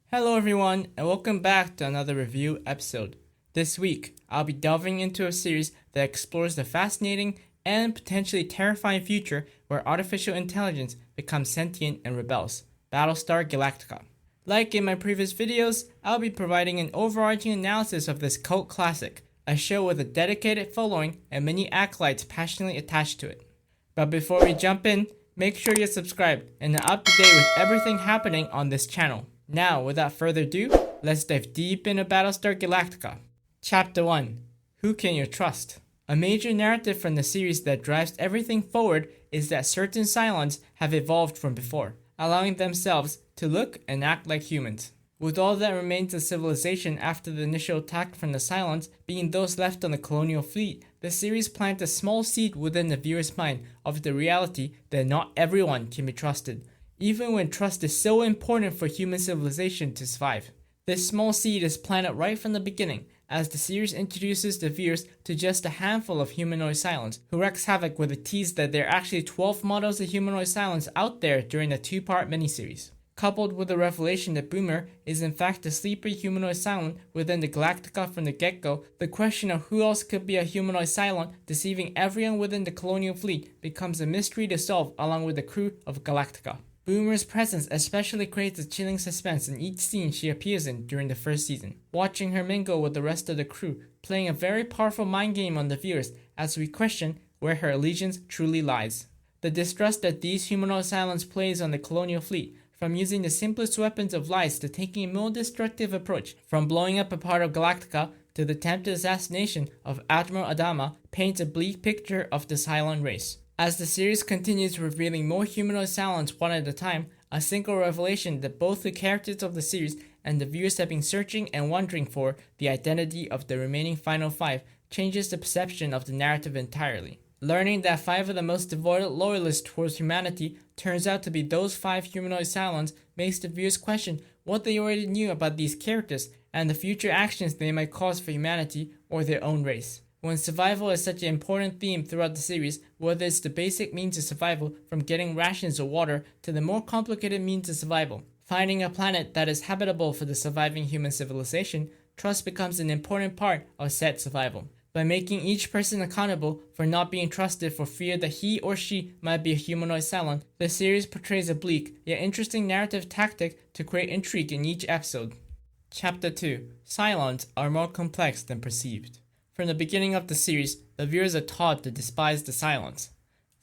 Hello everyone, and welcome back to another review episode. This week, I'll be delving into a series that explores the fascinating and potentially terrifying future where artificial intelligence becomes sentient and rebels, Battlestar Galactica. Like in my previous videos, I'll be providing an overarching analysis of this cult classic, a show with a dedicated following and many acolytes passionately attached to it. But before we jump in, make sure you're subscribed and are up to date with everything happening on this channel. Now, without further ado, let's dive deep into Battlestar Galactica. Chapter 1. Who Can You Trust? A major narrative from the series that drives everything forward is that certain Cylons have evolved from before, allowing themselves to look and act like humans. With all that remains of civilization after the initial attack from the Cylons being those left on the colonial fleet, the series plants a small seed within the viewer's mind of the reality that not everyone can be trusted, even when trust is so important for human civilization to survive. This small seed is planted right from the beginning, as the series introduces the viewers to just a handful of humanoid Cylons, who wreaks havoc with a tease that there are actually 12 models of humanoid Cylons out there during the two-part miniseries. Coupled with the revelation that Boomer is in fact a sleeper humanoid Cylon within the Galactica from the get-go, the question of who else could be a humanoid Cylon deceiving everyone within the colonial fleet becomes a mystery to solve along with the crew of Galactica. Boomer's presence especially creates a chilling suspense in each scene she appears in during the first season, watching her mingle with the rest of the crew, playing a very powerful mind game on the viewers as we question where her allegiance truly lies. The distrust that these humanoid Cylons plays on the colonial fleet, from using the simplest weapons of lies to taking a more destructive approach, from blowing up a part of Galactica to the attempted assassination of Admiral Adama, paints a bleak picture of the Cylon race. As the series continues revealing more humanoid Cylons one at a time, a single revelation that both the characters of the series and the viewers have been searching and wondering for, the identity of the remaining final 5, changes the perception of the narrative entirely. Learning that 5 of the most devoted loyalists towards humanity turns out to be those 5 humanoid Cylons makes the viewers question what they already knew about these characters and the future actions they might cause for humanity or their own race. When survival is such an important theme throughout the series, whether it's the basic means of survival from getting rations or water to the more complicated means of survival, finding a planet that is habitable for the surviving human civilization, trust becomes an important part of said survival. By making each person accountable for not being trusted for fear that he or she might be a humanoid Cylon, the series portrays a bleak yet interesting narrative tactic to create intrigue in each episode. Chapter 2. Cylons are more complex than perceived. From the beginning of the series, the viewers are taught to despise the Cylons.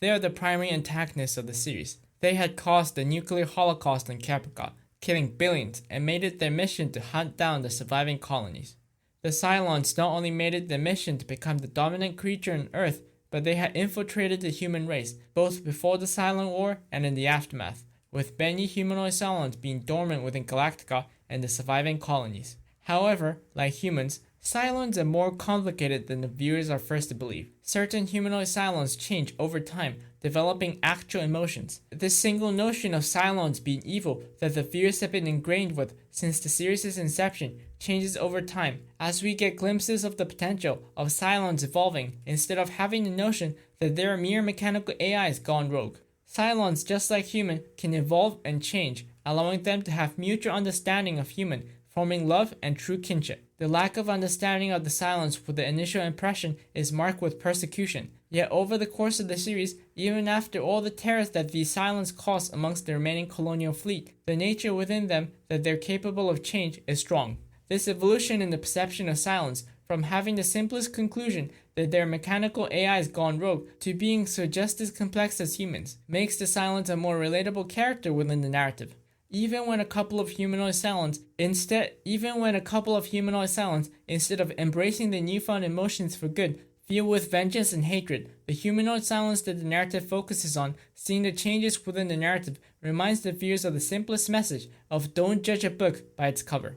They are the primary antagonists of the series. They had caused the nuclear holocaust on Caprica, killing billions, and made it their mission to hunt down the surviving colonies. The Cylons not only made it their mission to become the dominant creature on Earth, but they had infiltrated the human race, both before the Cylon War and in the aftermath, with many humanoid Cylons being dormant within Galactica and the surviving colonies. However, like humans, Cylons are more complicated than the viewers are first to believe. Certain humanoid Cylons change over time, developing actual emotions. This single notion of Cylons being evil that the viewers have been ingrained with since the series' inception changes over time as we get glimpses of the potential of Cylons evolving instead of having the notion that they are mere mechanical AIs gone rogue. Cylons, just like human, can evolve and change, allowing them to have mutual understanding of human, forming love and true kinship. The lack of understanding of the Cylons for the initial impression is marked with persecution. Yet over the course of the series, even after all the terrors that these Cylons cause amongst the remaining colonial fleet, the nature within them that they're capable of change is strong. This evolution in the perception of Cylons, from having the simplest conclusion that they're mechanical AIs gone rogue to being so just as complex as humans, makes the Cylons a more relatable character within the narrative. Even when a couple of humanoid Cylons, instead of embracing the newfound emotions for good, feel with vengeance and hatred, the humanoid Cylons that the narrative focuses on, seeing the changes within the narrative, reminds the viewers of the simplest message of don't judge a book by its cover.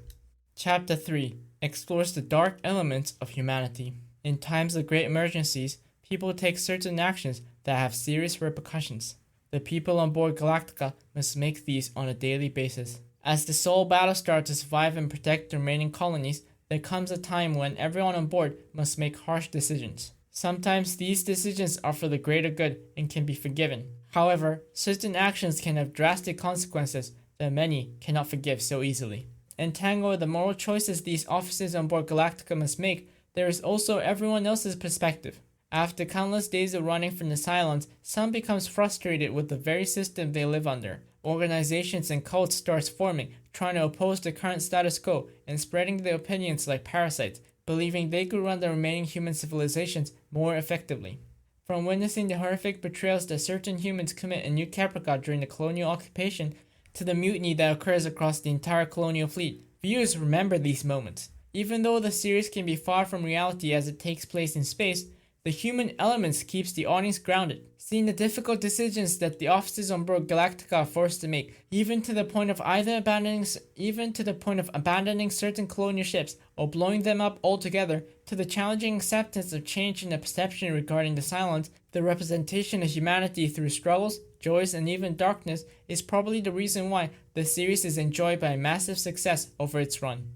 Chapter 3 explores the dark elements of humanity. In times of great emergencies, people take certain actions that have serious repercussions. The people on board Galactica must make these on a daily basis. As the sole Battlestar to survive and protect the remaining colonies, there comes a time when everyone on board must make harsh decisions. Sometimes these decisions are for the greater good and can be forgiven. However, certain actions can have drastic consequences that many cannot forgive so easily. Entangled with the moral choices these officers on board Galactica must make, there is also everyone else's perspective. After countless days of running from the Cylons, some becomes frustrated with the very system they live under. Organizations and cults starts forming, trying to oppose the current status quo and spreading their opinions like parasites, believing they could run the remaining human civilizations more effectively. From witnessing the horrific betrayals that certain humans commit in New Caprica during the colonial occupation to the mutiny that occurs across the entire colonial fleet, viewers remember these moments. Even though the series can be far from reality as it takes place in space, the human elements keeps the audience grounded, seeing the difficult decisions that the officers on board Galactica are forced to make, even to the point of abandoning certain colonial ships or blowing them up altogether, to the challenging acceptance of change in the perception regarding the Cylons. The representation of humanity through struggles, joys, and even darkness is probably the reason why the series is enjoyed by a massive success over its run.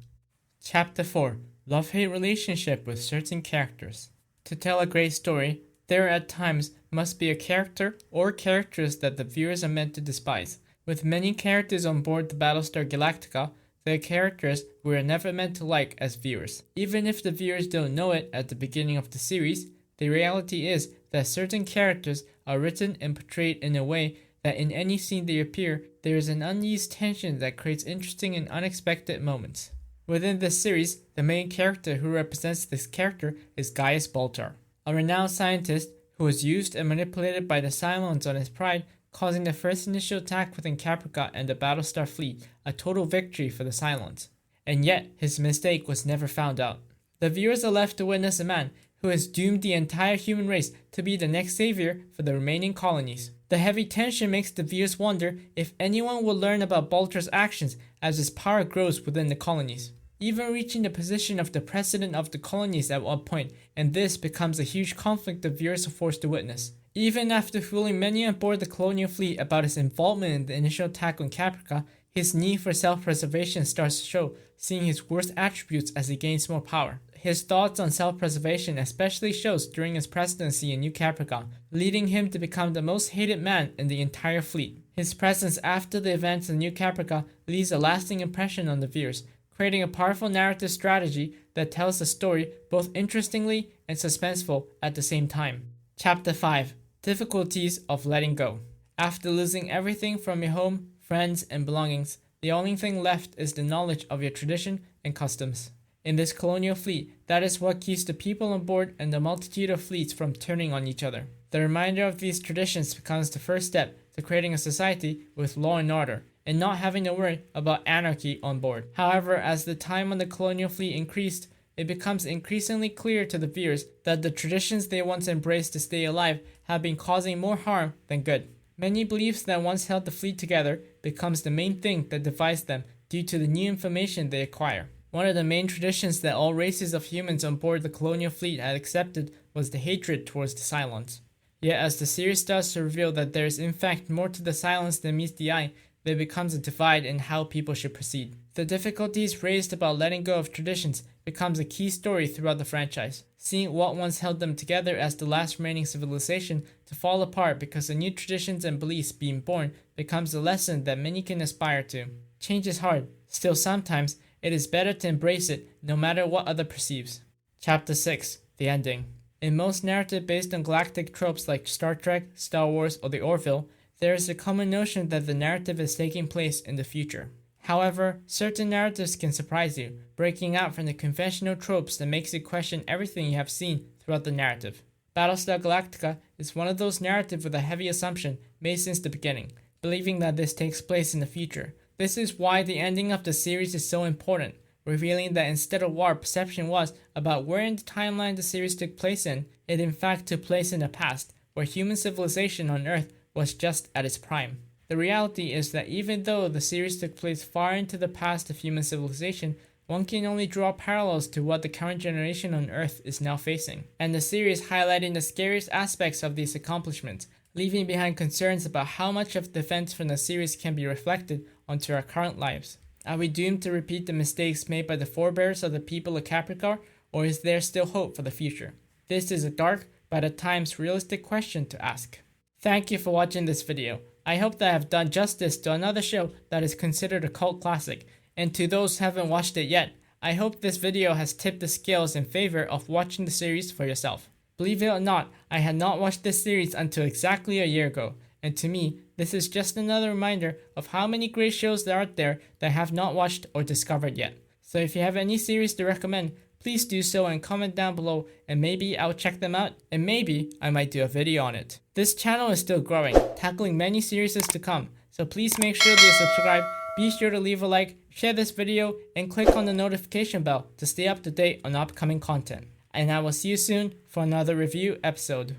Chapter 4: Love-Hate Relationship with Certain Characters. To tell a great story, there at times must be a character or characters that the viewers are meant to despise. With many characters on board the Battlestar Galactica, there are characters we are never meant to like as viewers. Even if the viewers don't know it at the beginning of the series, the reality is that certain characters are written and portrayed in a way that in any scene they appear, there is an uneased tension that creates interesting and unexpected moments. Within this series, the main character who represents this character is Gaius Baltar, a renowned scientist who was used and manipulated by the Cylons on his pride, causing the first initial attack within Caprica and the Battlestar fleet, a total victory for the Cylons. And yet, his mistake was never found out. The viewers are left to witness a man who has doomed the entire human race to be the next savior for the remaining colonies. The heavy tension makes the viewers wonder if anyone will learn about Baltar's actions as his power grows within the colonies, even reaching the position of the president of the colonies at one point, and this becomes a huge conflict the viewers are forced to witness. Even after fooling many on board the colonial fleet about his involvement in the initial attack on Caprica, his need for self-preservation starts to show, seeing his worst attributes as he gains more power. His thoughts on self-preservation especially shows during his presidency in New Caprica, leading him to become the most hated man in the entire fleet. His presence after the events in New Caprica leaves a lasting impression on the viewers, creating a powerful narrative strategy that tells the story both interestingly and suspenseful at the same time. Chapter 5: Difficulties of Letting Go. After losing everything from your home, friends, and belongings, the only thing left is the knowledge of your tradition and customs. In this colonial fleet, that is what keeps the people on board and the multitude of fleets from turning on each other. The reminder of these traditions becomes the first step to creating a society with law and order, and not having to worry about anarchy on board. However, as the time on the colonial fleet increased, it becomes increasingly clear to the viewers that the traditions they once embraced to stay alive have been causing more harm than good. Many beliefs that once held the fleet together becomes the main thing that divides them due to the new information they acquire. One of the main traditions that all races of humans on board the colonial fleet had accepted was the hatred towards the Cylons. Yet as the series starts to reveal that there is in fact more to the Cylons than meets the eye, there becomes a divide in how people should proceed. The difficulties raised about letting go of traditions becomes a key story throughout the franchise, seeing what once held them together as the last remaining civilization to fall apart because of new traditions and beliefs being born becomes a lesson that many can aspire to. Change is hard, still sometimes it is better to embrace it no matter what other perceives. Chapter 6: The Ending. In most narrative based on galactic tropes like Star Trek, Star Wars, or the Orville, there is a common notion that the narrative is taking place in the future. However, certain narratives can surprise you, breaking out from the conventional tropes that makes you question everything you have seen throughout the narrative. Battlestar Galactica is one of those narratives with a heavy assumption made since the beginning, believing that this takes place in the future. This is why the ending of the series is so important, revealing that instead of what our perception was about where in the timeline the series took place in, it in fact took place in the past, where human civilization on Earth was just at its prime. The reality is that even though the series took place far into the past of human civilization, one can only draw parallels to what the current generation on Earth is now facing, and the series highlighting the scariest aspects of these accomplishments, leaving behind concerns about how much of the events from the series can be reflected onto our current lives. Are we doomed to repeat the mistakes made by the forebears of the people of Capricorn, or is there still hope for the future? This is a dark, but at times realistic question to ask. Thank you for watching this video. I hope that I have done justice to another show that is considered a cult classic, And to those who haven't watched it yet, I hope this video has tipped the scales in favor of watching the series for yourself. Believe it or not, I had not watched this series until exactly a year ago, and to me, this is just another reminder of how many great shows there are out there that I have not watched or discovered yet. So if you have any series to recommend, please do so and comment down below, and maybe I'll check them out, and maybe I might do a video on it. This channel is still growing, tackling many series to come, so please make sure to subscribe, be sure to leave a like, share this video, and click on the notification bell to stay up to date on upcoming content. And I will see you soon for another review episode.